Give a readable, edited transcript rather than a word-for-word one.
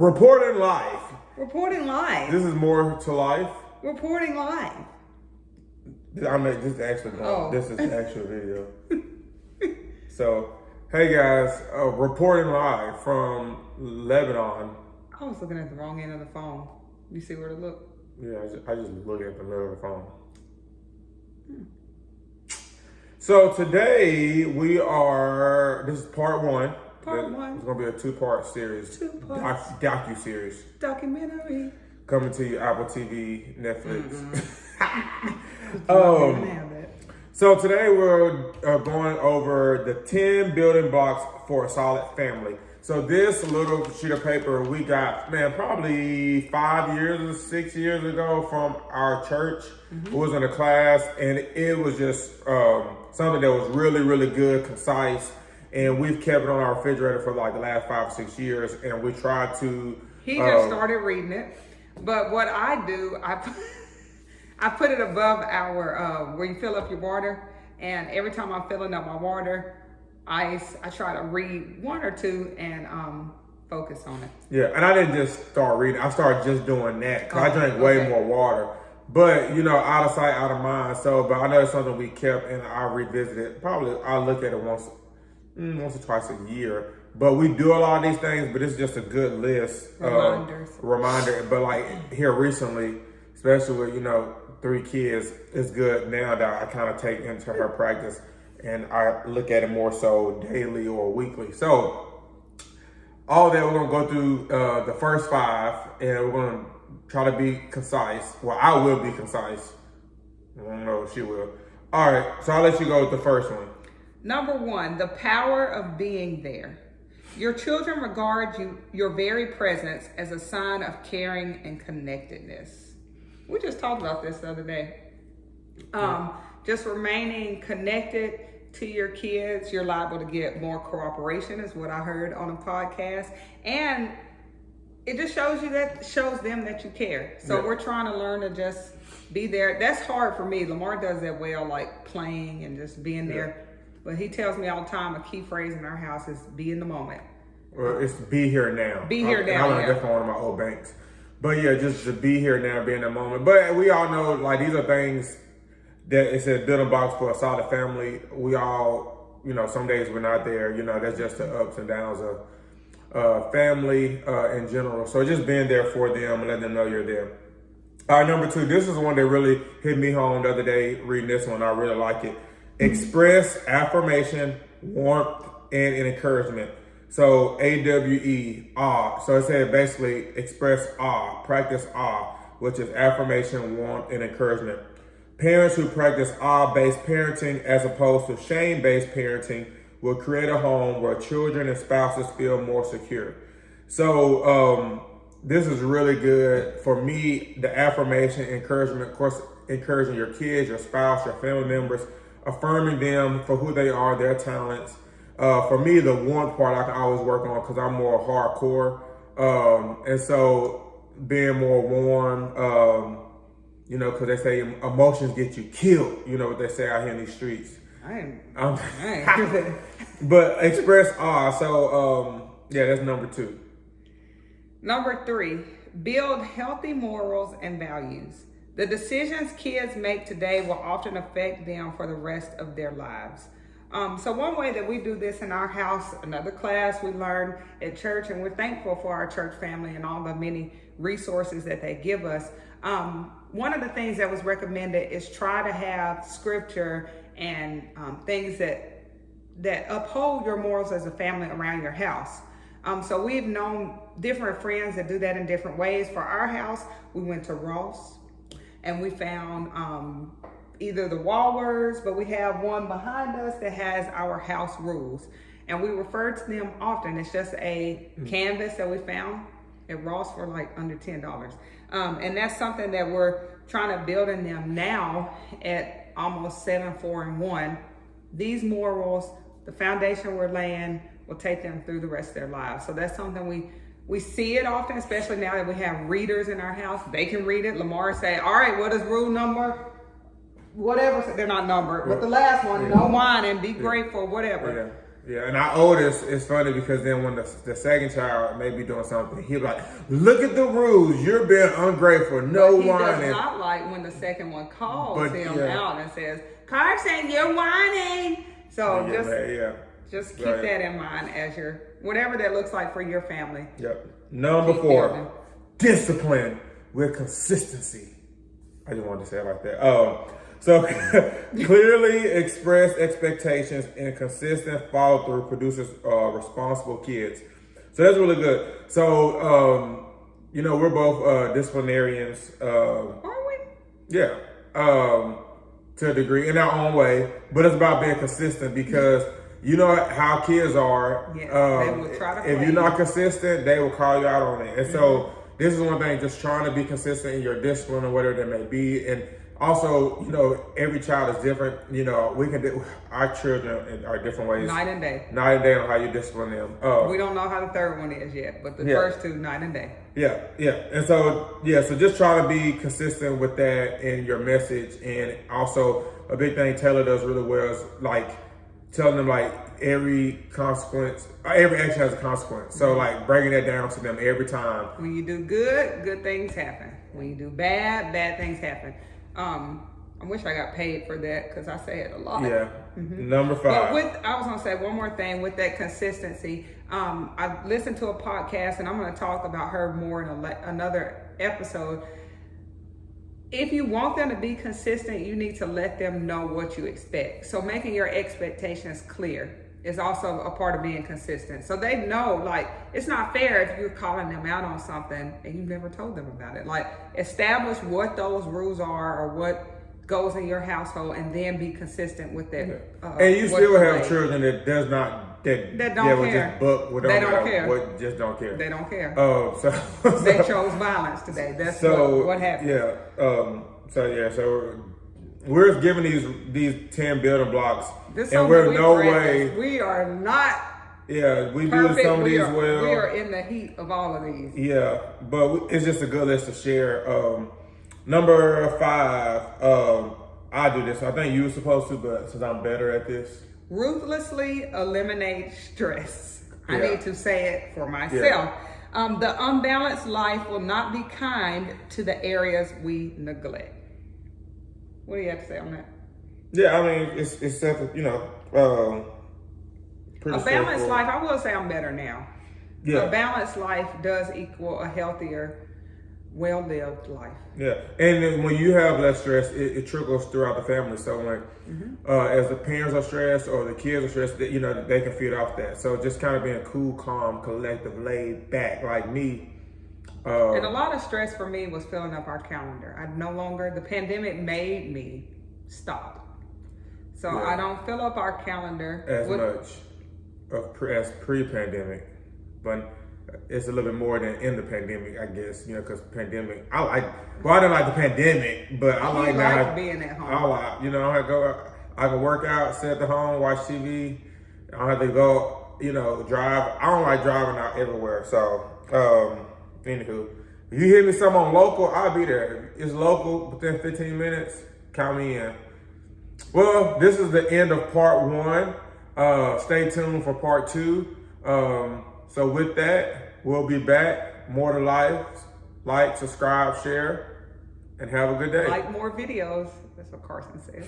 Reporting life. Reporting live. This is more to life. Reporting live. This is actually Oh. This is the actual video. So, hey guys, reporting live from Lebanon. I was looking at the wrong end of the phone. You see where to look? Yeah, I just look at the middle of the phone. So today this is part one. Part one. It's gonna be a two-part series. Two parts. Docu-series. Documentary. Coming to you, Apple TV, Netflix. So today we're going over the 10 building blocks for a solid family. So this little sheet of paper we got, probably 5 years or 6 years ago from our church. It was in a class, and it was just something that was really, really good, concise. And we've kept it on our refrigerator for like the last 5 or 6 years, and we tried to. He just started reading it, but what I do, I put it above our where you fill up your water, and every time I'm filling up my water, I try to read one or two and focus on it. Yeah, and I didn't just start reading. I started just doing that because I drank way more water. But, out of sight, out of mind. So, but I know it's something we kept, and I revisit it. Probably I'll look at it once or twice a year. But we do a lot of these things, but it's just a good list. Reminder. But like here recently, especially with, 3 kids, it's good now that I kind of take into her practice, and I look at it more so daily or weekly. So all that, we're gonna go through the first 5, and we're gonna try to be concise. Well, I will be concise. I don't know if she will. All right, so I'll let you go with the first one. Number 1, the power of being there. Your children regard your very presence as a sign of caring and connectedness. We just talked about this the other day. Just remaining connected to your kids, you're liable to get more cooperation, is what I heard on a podcast. And it just shows them that you care. So we're trying to learn to just be there. That's hard for me. Lamar does that well, like playing and just being there. But he tells me all the time, a key phrase in our house is be in the moment. Well, it's be here now. Be here now. I learned that from one of my old banks. But yeah, just to be here now, be in the moment. But we all know, like, these are things that it says building blocks for a solid family. We all, some days we're not there. That's just the ups and downs of family in general. So just being there for them and letting them know you're there. All right, number 2, this is one that really hit me home the other day, reading this one. I really like it. Express affirmation, warmth, and encouragement. So AWE, awe. So it said basically express awe, practice awe, which is affirmation, warmth, and encouragement. Parents who practice awe-based parenting as opposed to shame-based parenting will create a home where children and spouses feel more secure. So this is really good for me. The affirmation, encouragement, of course, encouraging your kids, your spouse, your family members, affirming them for who they are, their talents. For me, the warmth part I can always work on because I'm more hardcore. And so being more warm, because they say emotions get you killed. You know what they say out here in these streets. But express awe. So, that's number 2. Number 3, build healthy morals and values. The decisions kids make today will often affect them for the rest of their lives. So one way that we do this in our house, another class we learned at church, and we're thankful for our church family and all the many resources that they give us. One of the things that was recommended is try to have scripture and things that uphold your morals as a family around your house. So we've known different friends that do that in different ways. For our house, we went to Ross and we found either the wall words, but we have one behind us that has our house rules. And we refer to them often. It's just a canvas that we found at Ross for like under $10. And that's something that we're trying to build in them now at almost 7, 4, and 1. These morals, the foundation we're laying, will take them through the rest of their lives. So that's something we see it often, especially now that we have readers in our house. They can read it. Lamar say, all right, what is rule number? Whatever, they're not numbered, but the last one, no whining, be grateful, whatever. Yeah, and our oldest, it's funny because then when the second child may be doing something, he'll be like, look at the rules, you're being ungrateful, no but he whining. does not like when the second one calls him yeah. out and says, Carson, you're whining. So just keep Right. that in mind as whatever that looks like for your family. Yep. Number 4, discipline with consistency. I just wanted to say it like that. So clearly expressed expectations and consistent follow through produces responsible kids. So that's really good. So we're both disciplinarians. Are we? Yeah, to a degree, in our own way. But it's about being consistent because you know how kids are. Yes, they will try to if you're not consistent, they will call you out on it. And so this is one thing, just trying to be consistent in your discipline or whatever that may be. And also, every child is different. We can do our children are different ways. Night and day. Night and day on how you discipline them. We don't know how the third one is yet, but the first two, night and day. Yeah. And so just try to be consistent with that in your message. And also a big thing Taylor does really well is like telling them like every action has a consequence. So like breaking that down to them every time. When you do good, good things happen. When you do bad, bad things happen. I wish I got paid for that because I say it a lot. Yeah. Number 5. But I was going to say one more thing with that consistency. I listened to a podcast and I'm going to talk about her more in another episode. If you want them to be consistent, you need to let them know what you expect. So making your expectations clear is also a part of being consistent. So they know, like, it's not fair if you're calling them out on something and you've never told them about it. Like, establish what those rules are or what goes in your household and then be consistent with that. And you still have children that does not, that don't care. Just book, they don't care. Just don't care. They don't care. They chose violence today. That's what happened. Yeah. So we're given these 10 building blocks, and we're no way. We are not. Yeah, we perfect. do some of these well. well. We are in the heat of all of these. Yeah, but it's just a good list to share. Number 5, I do this. I think you were supposed to, but since I'm better at this. Ruthlessly eliminate stress. Yeah. I need to say it for myself. Yeah. The unbalanced life will not be kind to the areas we neglect. What do you have to say on that? Yeah, I mean, it's simple, pretty a balanced life, I will say I'm better now. Yeah. A balanced life does equal a healthier, well-lived life. Yeah, and then when you have less stress, it trickles throughout the family. So when, as the parents are stressed or the kids are stressed, they can feed off that. So just kind of being cool, calm, collective, laid back, like me. And a lot of stress for me was filling up our calendar. The pandemic made me stop. So I don't fill up our calendar as much as pre-pandemic, but it's a little bit more than in the pandemic, I guess, because pandemic, I didn't like the pandemic, but I like being at home. I can work out, sit at the home, watch TV. I don't have to go, drive. I don't like driving out everywhere. So, anywho, if you hear me something on local, I'll be there. If it's local within 15 minutes, count me in. Well, this is the end of part 1. Stay tuned for part 2. So with that, we'll be back. More to life. Like, subscribe, share, and have a good day. Like more videos. That's what Carson says.